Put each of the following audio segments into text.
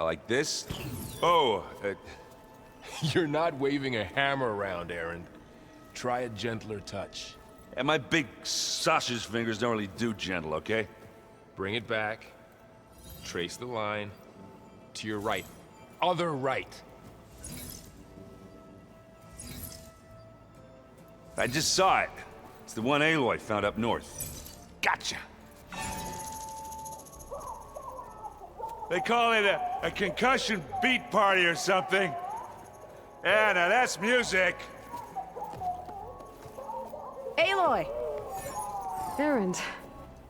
Like this? Oh, You're not waving a hammer around, Aaron. Try a gentler touch. and my big sausage fingers don't really do gentle, okay? Bring it back. Trace the line. To your right. Other right. I just saw it. It's the one Aloy found up north. Gotcha! They call it a concussion beat party or something. Yeah, now that's music. Aloy! Aaron,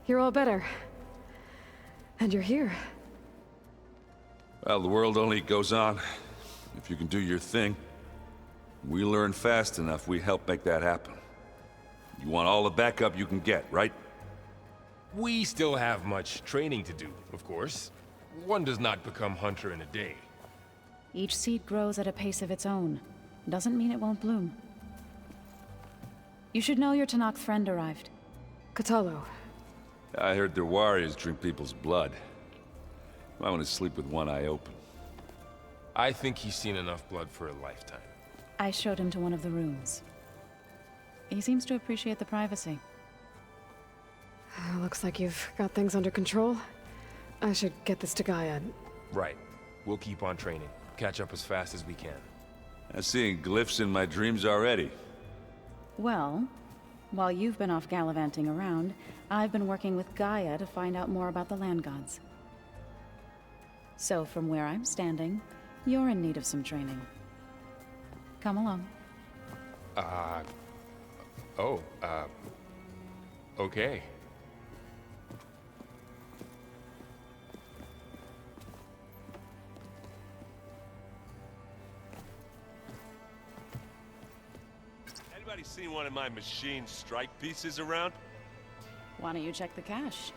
you're all better. And you're here. Well, the world only goes on if you can do your thing. We learn fast enough, we help make that happen. You want all the backup you can get, right? We still have much training to do, of course. One does not become hunter in a day. Each seed grows at a pace of its own. Doesn't mean it won't bloom. You should know your Tanakh friend arrived. Katalo. I heard their warriors drink people's blood. I want to sleep with one eye open. I think he's seen enough blood for a lifetime. I showed him to one of the rooms. He seems to appreciate the privacy. Looks like you've got things under control. I should get this to Gaia. Right. We'll keep on training. Catch up as fast as we can. I'm seeing glyphs in my dreams already. Well, while you've been off gallivanting around, I've been working with Gaia to find out more about the land gods. So from where I'm standing, you're in need of some training. Come along. Okay. Anybody seen one of my machine strike pieces around? Why don't you check the cache?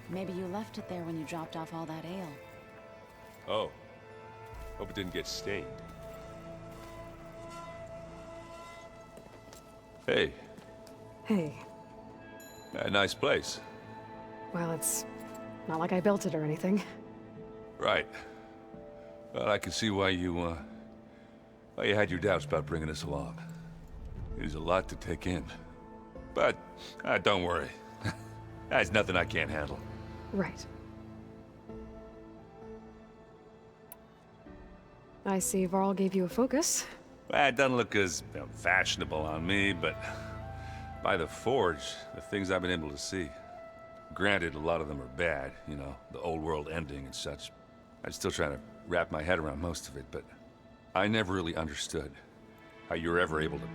Maybe you left it there when you dropped off all that ale. Oh. Hope it didn't get stained. Hey, Hey. a nice place. Well, it's not like I built it or anything. Right. Well, I can see why you had your doubts about bringing us along. It is a lot to take in. But, don't worry. There's nothing I can't handle. Right. I see Varl gave you a focus. Well, it doesn't look as fashionable on me, but by the Forge, the things I've been able to see. Granted, a lot of them are bad, you know, the old world ending and such. I'm still trying to wrap my head around most of it, but I never really understood how you were ever able to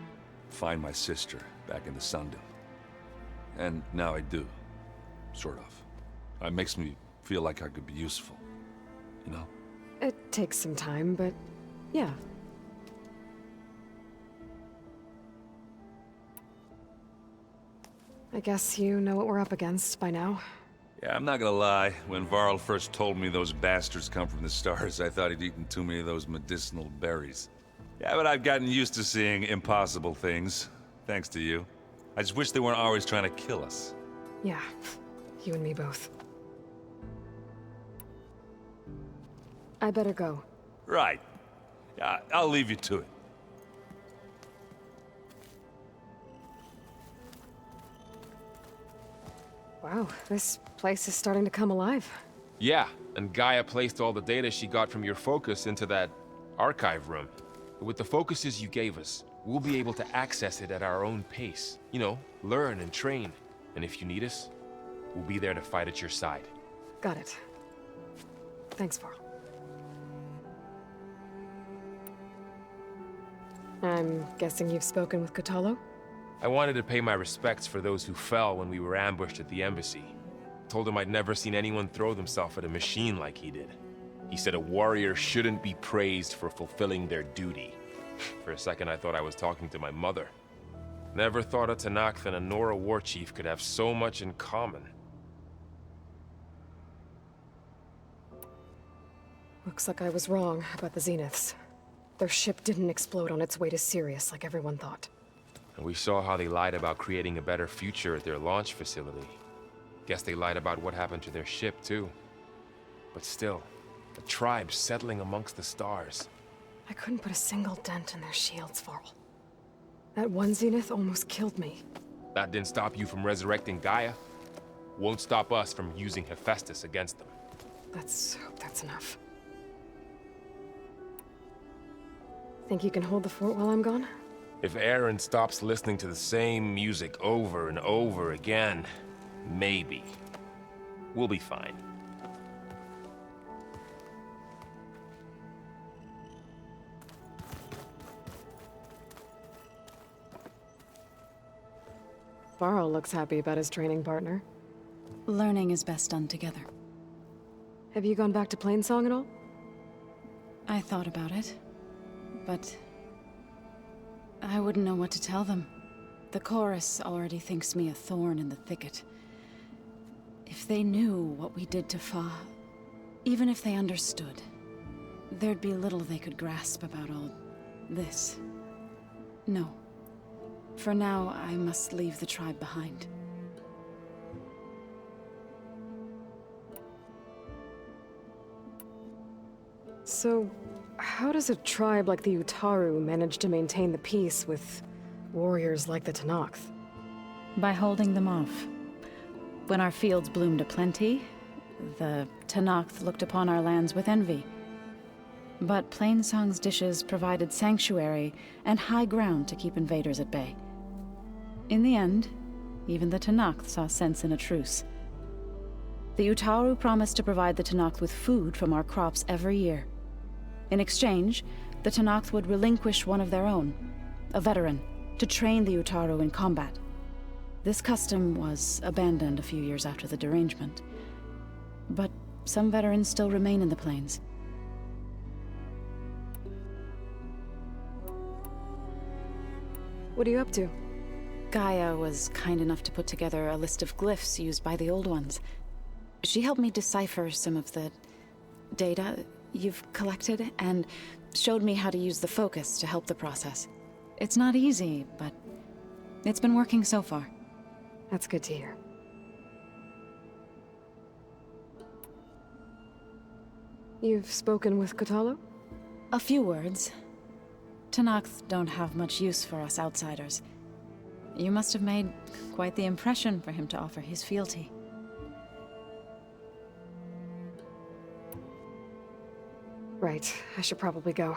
find my sister back in the Sundom. And now I do, sort of. It makes me feel like I could be useful, you know? It takes some time, but yeah. I guess you know what we're up against by now. Yeah, I'm not gonna lie. When Varl first told me those bastards come from the stars, I thought he'd eaten too many of those medicinal berries. Yeah, but I've gotten used to seeing impossible things, thanks to you. I just wish they weren't always trying to kill us. Yeah, you and me both. I better go. Right. Yeah, I'll leave you to it. Wow, this place is starting to come alive. Yeah, and Gaia placed all the data she got from your focus into that archive room. With the focuses you gave us, we'll be able to access it at our own pace. You know, learn and train. And if you need us, we'll be there to fight at your side. Got it. Thanks, Varl. I'm guessing you've spoken with Katalo? I wanted to pay my respects for those who fell when we were ambushed at the embassy. Told him I'd never seen anyone throw themselves at a machine like he did. He said a warrior shouldn't be praised for fulfilling their duty. For a second I thought I was talking to my mother. Never thought a Tanakh and a Nora war chief could have so much in common. Looks like I was wrong about the Zeniths. Their ship didn't explode on its way to Sirius like everyone thought. And we saw how they lied about creating a better future at their launch facility. Guess they lied about what happened to their ship, too. But still, A tribe settling amongst the stars. I couldn't put a single dent in their shields, Varl. That one zenith almost killed me. That didn't stop you from resurrecting Gaia. Won't stop us from using Hephaestus against them. Let's hope that's enough. Think you can hold the fort while I'm gone? If Aaron stops listening to the same music over and over again, maybe. We'll be fine. Varl looks happy about his training partner. Learning is best done together. Have you gone back to Plainsong at all? I thought about it, but I wouldn't know what to tell them. The chorus already thinks me a thorn in the thicket. If they knew what we did to Fa, even if they understood, there'd be little they could grasp about all this. No. For now, I must leave the tribe behind. So, how does a tribe like the Utaru manage to maintain the peace with warriors like the Tenakth? By holding them off. When our fields bloomed aplenty, the Tenakth looked upon our lands with envy. But Plainsong's dishes provided sanctuary and high ground to keep invaders at bay. In the end, even the Tenakth saw sense in a truce. The Utaru promised to provide the Tenakth with food from our crops every year. In exchange, the Tenakth would relinquish one of their own, a veteran, to train the Utaru in combat. This custom was abandoned a few years after the derangement. But some veterans still remain in the plains. What are you up to? Gaia was kind enough to put together a list of glyphs used by the Old Ones. She helped me decipher some of the data you've collected, and showed me how to use the focus to help the process. It's not easy, but it's been working so far. That's good to hear. You've spoken with Kotallo? A few words. Tenakth don't have much use for us outsiders. You must have made quite the impression for him to offer his fealty. Right, I should probably go.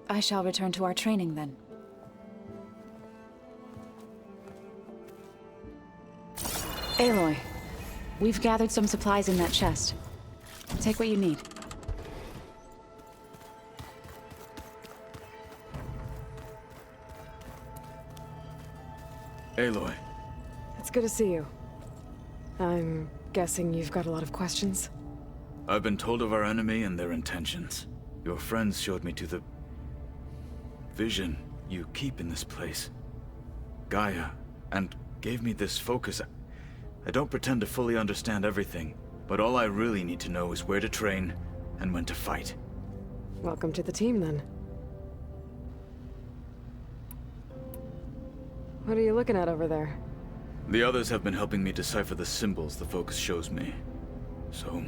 I shall return to our training then. Aloy, we've gathered some supplies in that chest. Take what you need. Aloy. It's good to see you. I'm guessing you've got a lot of questions? I've been told of our enemy and their intentions. Your friends showed me to the vision you keep in this place, Gaia, and gave me this focus. I don't pretend to fully understand everything, but all I really need to know is where to train and when to fight. Welcome to the team, then. What are you looking at over there? The others have been helping me decipher the symbols the focus shows me. So,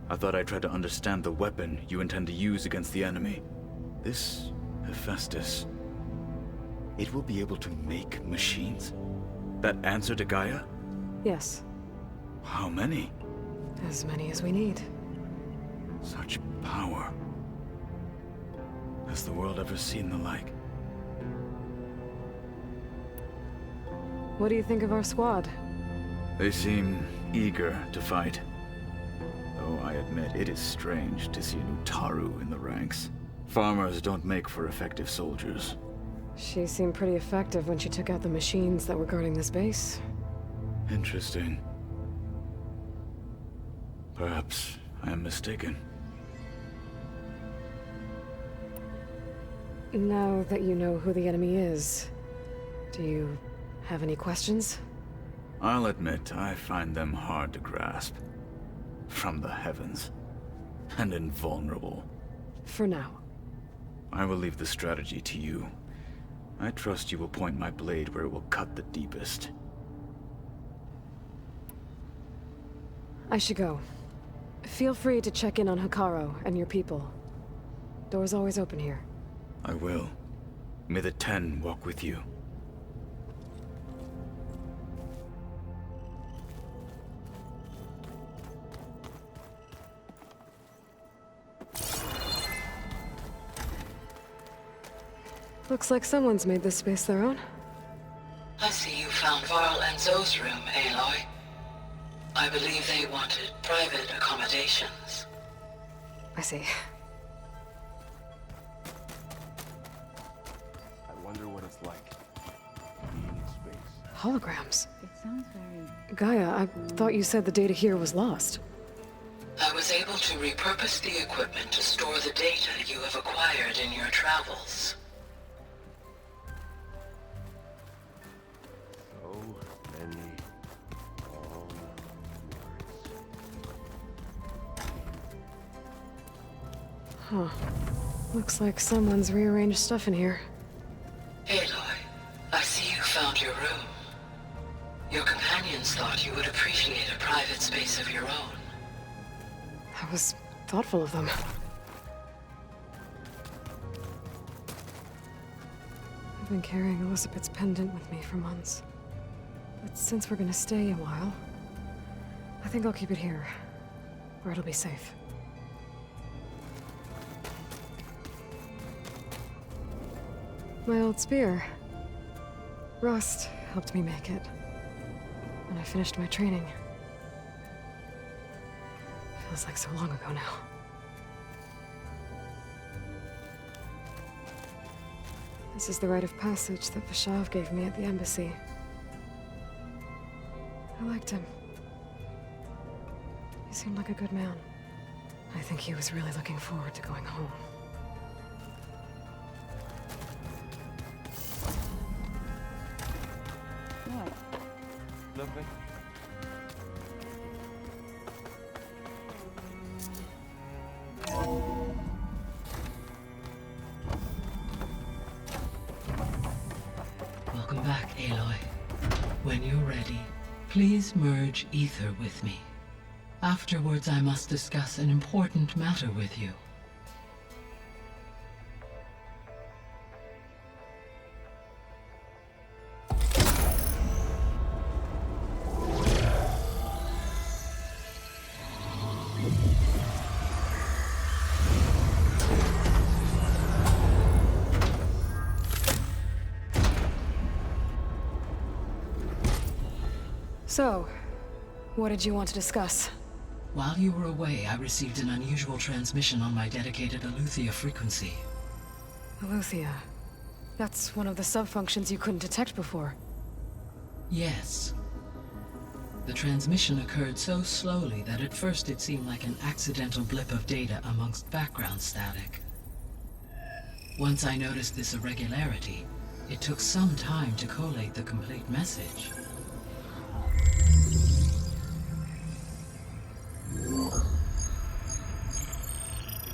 I thought I'd try to understand the weapon you intend to use against the enemy. This Hephaestus, it will be able to make machines? That answer to Gaia? Yes, How many? as many as we need. Such power. Has the world ever seen the like? What do you think of our squad? They seem eager to fight. Though I admit it is strange to see a new Taru in the ranks. Farmers don't make for effective soldiers. She seemed pretty effective when she took out the machines that were guarding this base. Interesting. Perhaps I am mistaken. Now that you know who the enemy is, do you have any questions? I'll admit I find them hard to grasp. From the heavens. And invulnerable. For now. I will leave the strategy to you. I trust you will point my blade where it will cut the deepest. I should go. feel free to check in on Hikaru and your people. Door's always open here. I will. May the 10 walk with you. Looks like someone's made this space their own. I see you found Varl and Zoe's room, Aloy. I believe they wanted private accommodations. I see. I wonder what it's like. Being in space. Holograms. It sounds very... Gaia, I thought you said the data here was lost. I was able to repurpose the equipment to store the data you have acquired in your travels. So many long words. Huh. Looks like someone's rearranged stuff in here. Aloy, I see you found your room. Your companions thought you would appreciate a private space of your own. That was thoughtful of them. I've been carrying Elizabeth's pendant with me for months. But since we're gonna stay a while, I think I'll keep it here, where it'll be safe. My old spear. Rust helped me make it. When I finished my training. Feels like so long ago now. This is the rite of passage that Vashav gave me at the embassy. I liked him. He seemed like a good man. I think he was really looking forward to going home. What? Nothing. Welcome back, Aloy. When you're ready, please merge ether with me. Afterwards, I must discuss an important matter with you. So, what did you want to discuss? While you were away, I received an unusual transmission on my dedicated Aletheia frequency. Aletheia. That's one of the sub-functions you couldn't detect before. Yes. The transmission occurred so slowly that at first it seemed like an accidental blip of data amongst background static. Once I noticed this irregularity, it took some time to collate the complete message.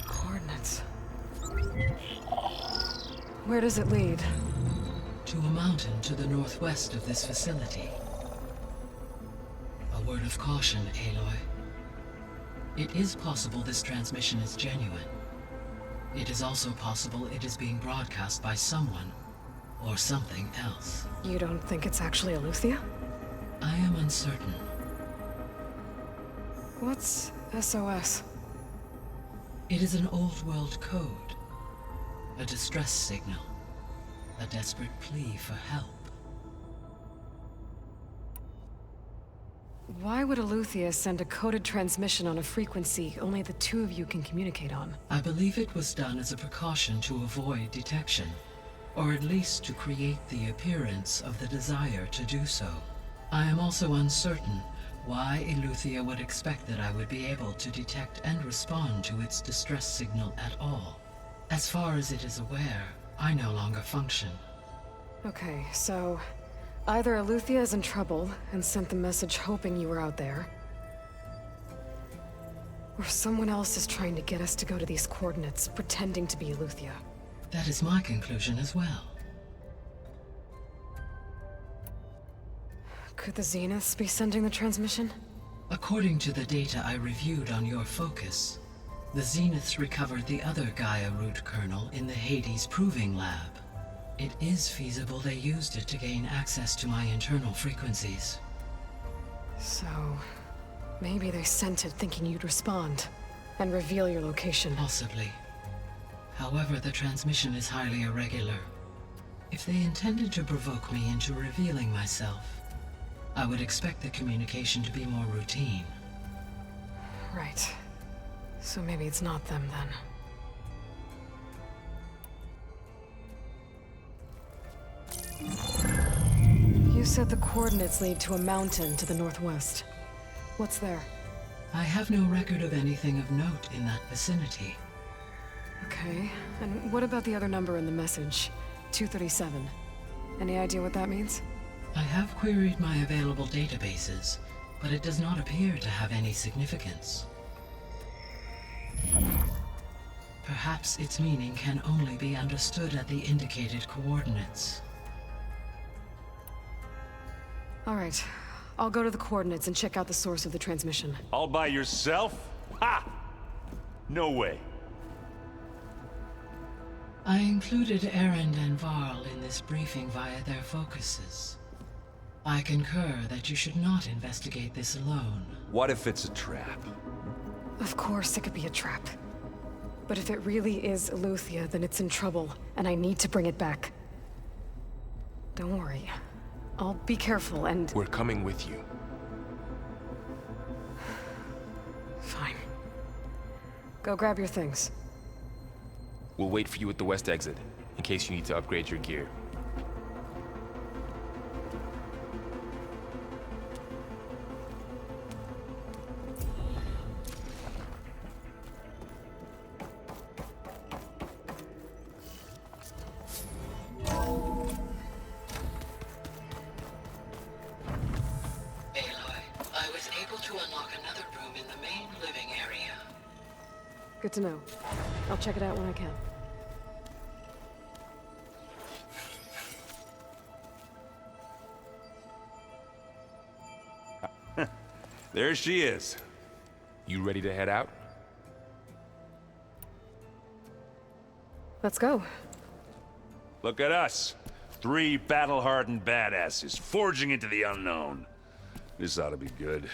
Coordinates. Where does it lead? To a mountain to the northwest of this facility. A word of caution, Aloy. It is possible this transmission is genuine. It is also possible it is being broadcast by someone or something else. You don't think it's actually Aletheia? I am uncertain. What's SOS? It is an old world code. A distress signal. A desperate plea for help. Why would Aletheia send a coded transmission on a frequency only the two of you can communicate on? I believe it was done as a precaution to avoid detection, or at least to create the appearance of the desire to do so. I am also uncertain why Aletheia would expect that I would be able to detect and respond to its distress signal at all. As far as it is aware, I no longer function. Okay, so either Aletheia is in trouble and sent the message hoping you were out there, or someone else is trying to get us to go to these coordinates, pretending to be Aletheia. That is my conclusion as well. Could the Zeniths be sending the transmission? According to the data I reviewed on your focus, the Zeniths recovered the other Gaia root kernel in the Hades Proving Lab. It is feasible they used it to gain access to my internal frequencies. So, maybe they sent it thinking you'd respond and reveal your location. Possibly. However, the transmission is highly irregular. If they intended to provoke me into revealing myself, I would expect the communication to be more routine. Right. So maybe it's not them then. You said the coordinates lead to a mountain to the northwest. What's there? I have no record of anything of note in that vicinity. Okay, and what about the other number in the message? 237. Any idea what that means? I have queried my available databases, but it does not appear to have any significance. Perhaps its meaning can only be understood at the indicated coordinates. All right, I'll go to the coordinates and check out the source of the transmission. All by yourself? Ha! No way. I included Erend and Varl in this briefing via their focuses. I concur that you should not investigate this alone. What if it's a trap? Of course it could be a trap. But if it really is Eleuthia, then it's in trouble, and I need to bring it back. Don't worry. I'll be careful and... We're coming with you. Fine. Go grab your things. We'll wait for you at the west exit, in case you need to upgrade your gear. Good to know. I'll check it out when I can. There she is. You ready to head out? Let's go. Look at us. 3 battle-hardened badasses forging into the unknown. This ought to be good.